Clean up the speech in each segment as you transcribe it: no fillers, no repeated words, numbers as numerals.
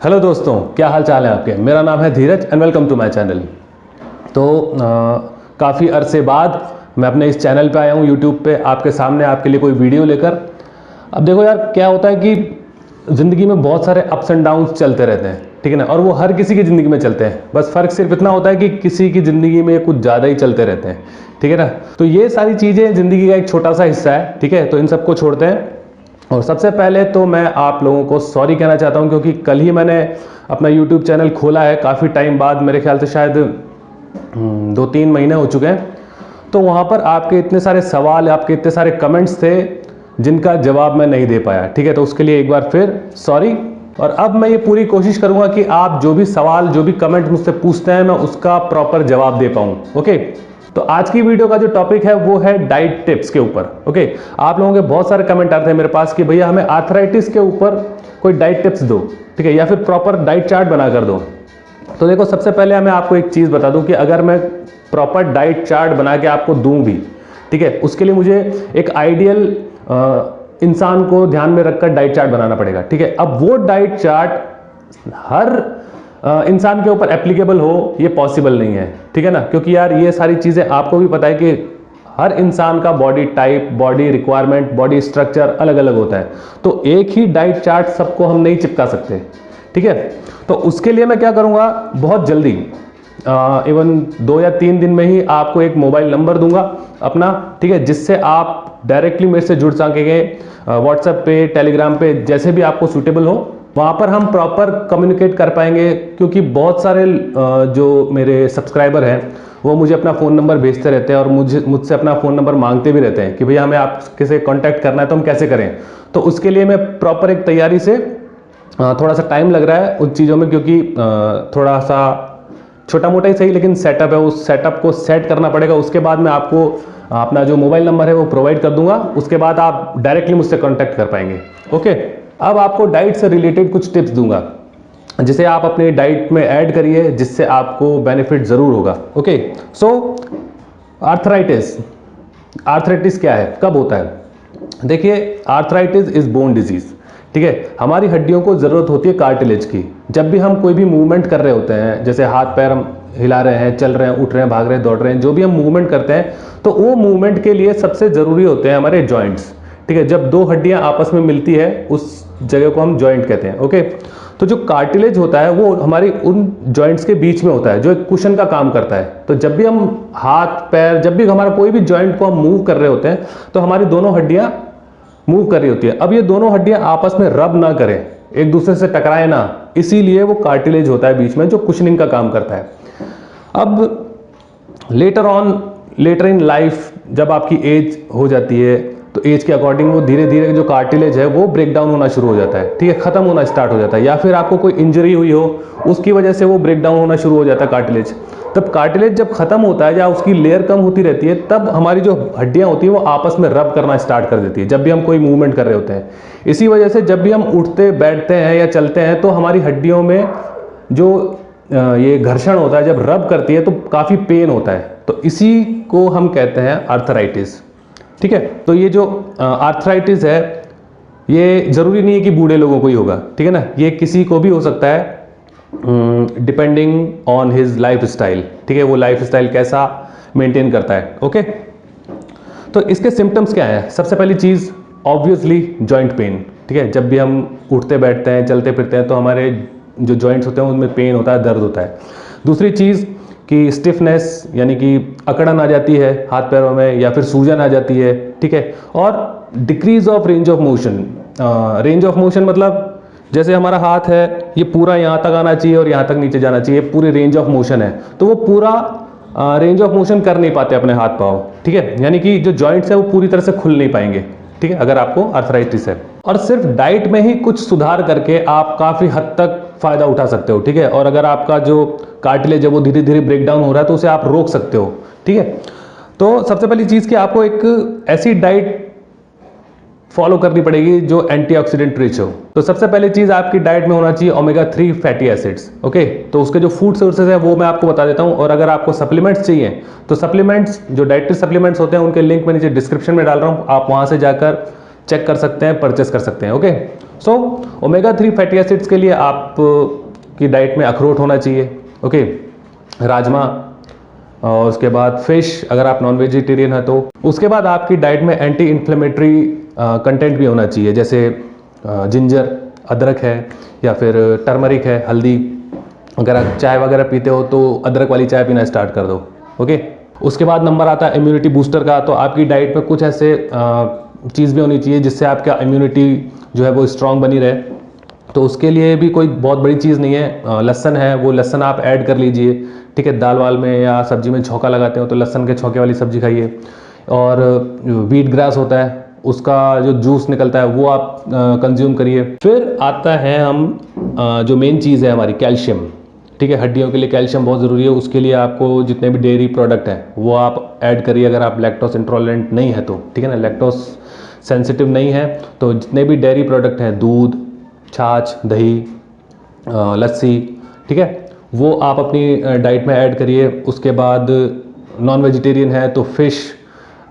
Hello दोस्तों, क्या हाल चाल है आपके। मेरा नाम है Dheeraj and welcome to my channel. तो काफ़ी अरसे बाद मैं अपने इस चैनल पे आया हूँ यूट्यूब पे, आपके सामने आपके लिए कोई वीडियो लेकर। अब देखो यार, क्या होता है कि ज़िंदगी में बहुत सारे अप्स एंड डाउन्स चलते रहते हैं, ठीक है ना। और वो हर किसी की ज़िंदगी में चलते हैं, बस फ़र्क सिर्फ इतना होता है कि किसी की ज़िंदगी में कुछ ज़्यादा ही चलते रहते हैं, ठीक है ना। तो ये सारी चीज़ें ज़िंदगी का एक छोटा सा हिस्सा है, ठीक है। तो इन सबको छोड़ते हैं। और सबसे पहले तो मैं आप लोगों को सॉरी कहना चाहता हूं, क्योंकि कल ही मैंने अपना यूट्यूब चैनल खोला है, काफ़ी टाइम बाद, मेरे ख्याल से शायद 2-3 महीने हो चुके हैं। तो वहाँ पर आपके इतने सारे सवाल, आपके इतने सारे कमेंट्स थे जिनका जवाब मैं नहीं दे पाया, ठीक है। तो उसके लिए एक बार फिर सॉरी। और अब मैं ये पूरी कोशिश करूँगा कि आप जो भी सवाल, जो भी कमेंट मुझसे पूछते हैं, मैं उसका प्रॉपर जवाब दे पाऊँ, ओके। तो आज की वीडियो का जो टॉपिक है वो है डाइट टिप्स के ऊपर, ओके। आप लोगों के बहुत सारे कमेंट आते हैं मेरे पास कि भैया हमें आर्थराइटिस के ऊपर कोई डाइट टिप्स दो, ठीक है, या फिर प्रॉपर डाइट चार्ट बना कर दो। तो देखो, सबसे पहले मैं आपको एक चीज़ बता दूं कि अगर मैं प्रॉपर डाइट चार्ट बना के आपको दूं भी, ठीक है, उसके लिए मुझे एक आइडियल इंसान को ध्यान में रखकर डाइट चार्ट बनाना पड़ेगा, ठीक है। अब वो डाइट चार्ट हर इंसान के ऊपर एप्लीकेबल हो, ये पॉसिबल नहीं है, ठीक है ना। क्योंकि यार ये सारी चीज़ें आपको भी पता है कि हर इंसान का body type, body requirement, body structure अलग अलग होता है। तो एक ही डाइट चार्ट सबको हम नहीं चिपका सकते, ठीक है। तो उसके लिए मैं क्या करूँगा, बहुत जल्दी इवन 2 या 3 दिन में ही आपको एक मोबाइल नंबर दूंगा अपना, ठीक है, जिससे आप डायरेक्टली मेरे से जुड़ सकेंगे। व्हाट्सएप पे, टेलीग्राम पे, जैसे भी आपको सूटेबल हो, वहाँ पर हम प्रॉपर कम्युनिकेट कर पाएंगे। क्योंकि बहुत सारे जो मेरे सब्सक्राइबर हैं वो मुझे अपना फ़ोन नंबर भेजते रहते हैं और मुझसे अपना फ़ोन नंबर मांगते भी रहते हैं कि भैया हमें आपके से कॉन्टैक्ट करना है, तो हम कैसे करें। तो उसके लिए मैं प्रॉपर एक तैयारी से, थोड़ा सा टाइम लग रहा है उन चीज़ों में, क्योंकि थोड़ा सा छोटा मोटा ही सही, लेकिन सेटअप है, उस सेटअप को सेट करना पड़ेगा। उसके बाद मैं आपको अपना जो मोबाइल नंबर है वो प्रोवाइड कर दूंगा। उसके बाद आप डायरेक्टली मुझसे कांटेक्ट कर पाएंगे, ओके। अब आपको डाइट से रिलेटेड कुछ टिप्स दूंगा जिसे आप अपने डाइट में ऐड करिए, जिससे आपको बेनिफिट ज़रूर होगा, ओके। सो आर्थराइटिस क्या है, कब होता है। देखिए, आर्थराइटिस इज बोन डिजीज, ठीक है। हमारी हड्डियों को ज़रूरत होती है कार्टिलेज की। जब भी हम कोई भी मूवमेंट कर रहे होते हैं, जैसे हाथ पैर हम हिला रहे हैं, चल रहे हैं, उठ रहे हैं, भाग रहे हैं, दौड़ रहे हैं, जो भी हम मूवमेंट करते हैं, तो वो मूवमेंट के लिए सबसे ज़रूरी होते हैं हमारे जॉइंट्स, ठीक है। जब 2 हड्डियां आपस में मिलती है, उस जगह को हम जॉइंट कहते हैं, ओके। तो जो कार्टिलेज होता है वो हमारी उन जॉइंट्स के बीच में होता है, जो एक कुशन का काम करता है। तो जब भी हम हाथ पैर, जब भी हमारा कोई भी जॉइंट को हम मूव कर रहे होते हैं, तो हमारी दोनों हड्डियां मूव कर रही होती है। अब ये दोनों हड्डियां आपस में रब ना करें, एक दूसरे से टकराए ना, इसीलिए वो कार्टिलेज होता है बीच में, जो कुशनिंग का काम करता है। अब लेटर इन लाइफ, जब आपकी एज हो जाती है, तो एज के अकॉर्डिंग वो धीरे धीरे जो कार्टिलेज है वो ब्रेक डाउन होना शुरू हो जाता है, ठीक है, खत्म होना स्टार्ट हो जाता है। या फिर आपको कोई इंजरी हुई हो, उसकी वजह से वो ब्रेक डाउन होना शुरू हो जाता है कार्टिलेज। तब कार्टिलेज जब खत्म होता है या उसकी लेयर कम होती रहती है, तब हमारी जो हड्डियां होती हैं वो आपस में रब करना स्टार्ट कर देती है, जब भी हम कोई मूवमेंट कर रहे होते हैं। इसी वजह से जब भी हम उठते बैठते हैं या चलते हैं, तो हमारी हड्डियों में जो ये घर्षण होता है, जब रब करती है तो काफ़ी पेन होता है। तो इसी को हम कहते हैं आर्थराइटिस, ठीक है। तो ये जो आर्थराइटिस है, ये ज़रूरी नहीं है कि बूढ़े लोगों को ही होगा, ठीक है ना। ये किसी को भी हो सकता है, depending on his life style, ठीक है, वो लाइफ स्टाइल कैसा मेंटेन करता है, ओके। तो इसके सिम्टम्स क्या हैं। सबसे पहली चीज़ ऑब्वियसली जॉइंट पेन, ठीक है। जब भी हम उठते बैठते हैं, चलते फिरते हैं, तो हमारे जो जॉइंट्स होते हैं उनमें पेन होता है, दर्द होता है। दूसरी चीज़ कि स्टिफनेस, यानी कि अकड़न आ जाती है हाथ पैरों में, या फिर सूजन आ जाती है, ठीक है। और decrease of range of motion. Range of motion मतलब जैसे हमारा हाथ है, ये पूरा यहाँ तक आना चाहिए और यहाँ तक नीचे जाना चाहिए, पूरी रेंज ऑफ मोशन है, तो वो पूरा रेंज ऑफ मोशन कर नहीं पाते अपने हाथ पाँव, ठीक है। यानी कि जो जॉइंट्स है वो पूरी तरह से खुल नहीं पाएंगे, ठीक है, अगर आपको आर्थराइटिस है। और सिर्फ डाइट में ही कुछ सुधार करके आप काफ़ी हद तक फ़ायदा उठा सकते हो, ठीक है। और अगर आपका जो कार्टिलेज है वो धीरे धीरे ब्रेक डाउन हो रहा है, तो उसे आप रोक सकते हो, ठीक है। तो सबसे पहली चीज़ कि आपको एक ऐसी डाइट फॉलो करनी पड़ेगी जो एंटीऑक्सीडेंट रिच हो। तो सबसे पहली चीज़ आपकी डाइट में होना चाहिए ओमेगा 3 फैटी एसिड्स, ओके। तो उसके जो फूड सोर्सेज है वो मैं आपको बता देता हूँ। और अगर आपको सप्लीमेंट्स चाहिए, तो सप्लीमेंट्स, जो डाइटरी सप्लीमेंट्स होते हैं, उनके लिंक मैं नीचे डिस्क्रिप्शन में डाल रहा हूँ, आप वहाँ से जाकर चेक कर सकते हैं, परचेस कर सकते हैं। Okay, so omega 3 fatty acids के लिए आप की डाइट में अखरोट होना चाहिए। ओके, राजमा, और उसके बाद फिश अगर आप नॉन वेजिटेरियन है तो। उसके बाद आपकी डाइट में एंटी इन्फ्लेमेटरी कंटेंट भी होना चाहिए, जैसे जिंजर, अदरक है, या फिर टर्मरिक है, हल्दी। अगर आप चाय वगैरह पीते हो तो अदरक वाली चाय पीना स्टार्ट कर दो। ओके, उसके बाद नंबर आता है इम्यूनिटी बूस्टर का। तो आपकी डाइट में कुछ ऐसे चीज़ भी होनी चाहिए जिससे आपका इम्यूनिटी जो है वो स्ट्रांग बनी रहे। तो उसके लिए भी कोई बहुत बड़ी चीज़ नहीं है, लहसन है, वो लहसन आप ऐड कर लीजिए। ठीक है, दाल वाल में या सब्जी में छौंका लगाते हो तो लहसन के छौंके वाली सब्जी खाइए। और व्हीट ग्रास होता है, उसका जो जूस निकलता है वो आप कंज्यूम करिए। फिर आता है जो मेन चीज़ है हमारी, कैल्शियम। ठीक है, हड्डियों के लिए कैल्शियम बहुत ज़रूरी है। उसके लिए आपको जितने भी डेयरी प्रोडक्ट हैं वो आप ऐड करिए, अगर आप लैक्टोस इंटॉलरेंट नहीं है तो। ठीक है ना, लैक्टोस सेंसिटिव नहीं है तो जितने भी डेयरी प्रोडक्ट हैं, दूध, छाछ, दही, लस्सी, ठीक है, वो आप अपनी डाइट में ऐड करिए। उसके बाद नॉन वेजिटेरियन है तो फिश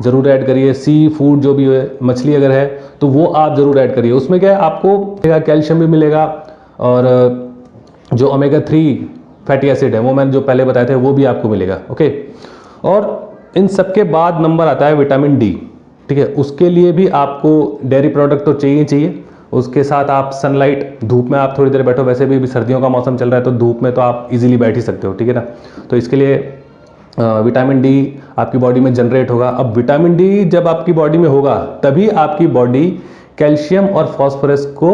ज़रूर ऐड करिए। सी फूड जो भी है, मछली अगर है तो वो आप ज़रूर ऐड करिए। उसमें क्या है, आपको कैल्शियम भी मिलेगा और जो ओमेगा 3 फैटी एसिड है वो मैंने जो पहले बताए थे वो भी आपको मिलेगा। ओके, और इन सबके बाद नंबर आता है विटामिन डी। ठीक है, उसके लिए भी आपको डेयरी प्रोडक्ट तो चाहिए चाहिए। उसके साथ आप सनलाइट, धूप में आप थोड़ी देर बैठो, वैसे भी अभी सर्दियों का मौसम चल रहा है तो धूप में तो आप इजीली बैठ ही सकते हो। ठीक है ना, तो इसके लिए विटामिन डी आपकी बॉडी में जनरेट होगा। अब विटामिन डी जब आपकी बॉडी में होगा तभी आपकी बॉडी कैल्शियम और फॉस्फोरस को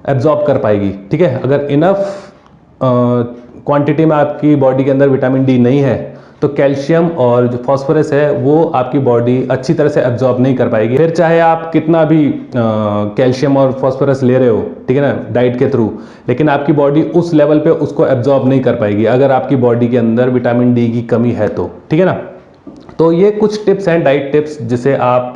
एब्जॉर्ब कर पाएगी। ठीक है, अगर इनफ क्वांटिटी में आपकी बॉडी के अंदर विटामिन डी नहीं है तो कैल्शियम और जो फॉस्फोरस है वो आपकी बॉडी अच्छी तरह से एब्जॉर्ब नहीं कर पाएगी। फिर चाहे आप कितना भी कैल्शियम और फॉस्फोरस ले रहे हो, ठीक है ना, डाइट के थ्रू, लेकिन आपकी बॉडी उस लेवल पे उसको एब्जॉर्ब नहीं कर पाएगी अगर आपकी बॉडी के अंदर विटामिन डी की कमी है तो। ठीक है ना, तो ये कुछ टिप्स हैं, डाइट टिप्स, जिसे आप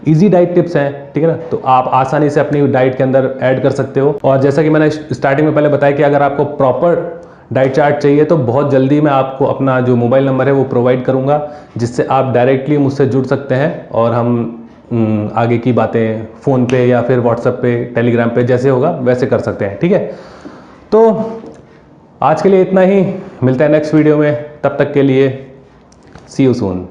इजी डाइट टिप्स हैं। ठीक है ना, तो आप आसानी से अपनी डाइट के अंदर ऐड कर सकते हो। और जैसा कि मैंने स्टार्टिंग में पहले बताया कि अगर आपको प्रॉपर डाइट चार्ट चाहिए तो बहुत जल्दी मैं आपको अपना जो मोबाइल नंबर है वो प्रोवाइड करूंगा, जिससे आप डायरेक्टली मुझसे जुड़ सकते हैं और हम आगे की बातें फ़ोन पे या फिर व्हाट्सएप पे, टेलीग्राम पे, जैसे होगा वैसे कर सकते हैं। ठीक है, तो आज के लिए इतना ही, मिलते हैं नेक्स्ट वीडियो में, तब तक के लिए सी यू सून।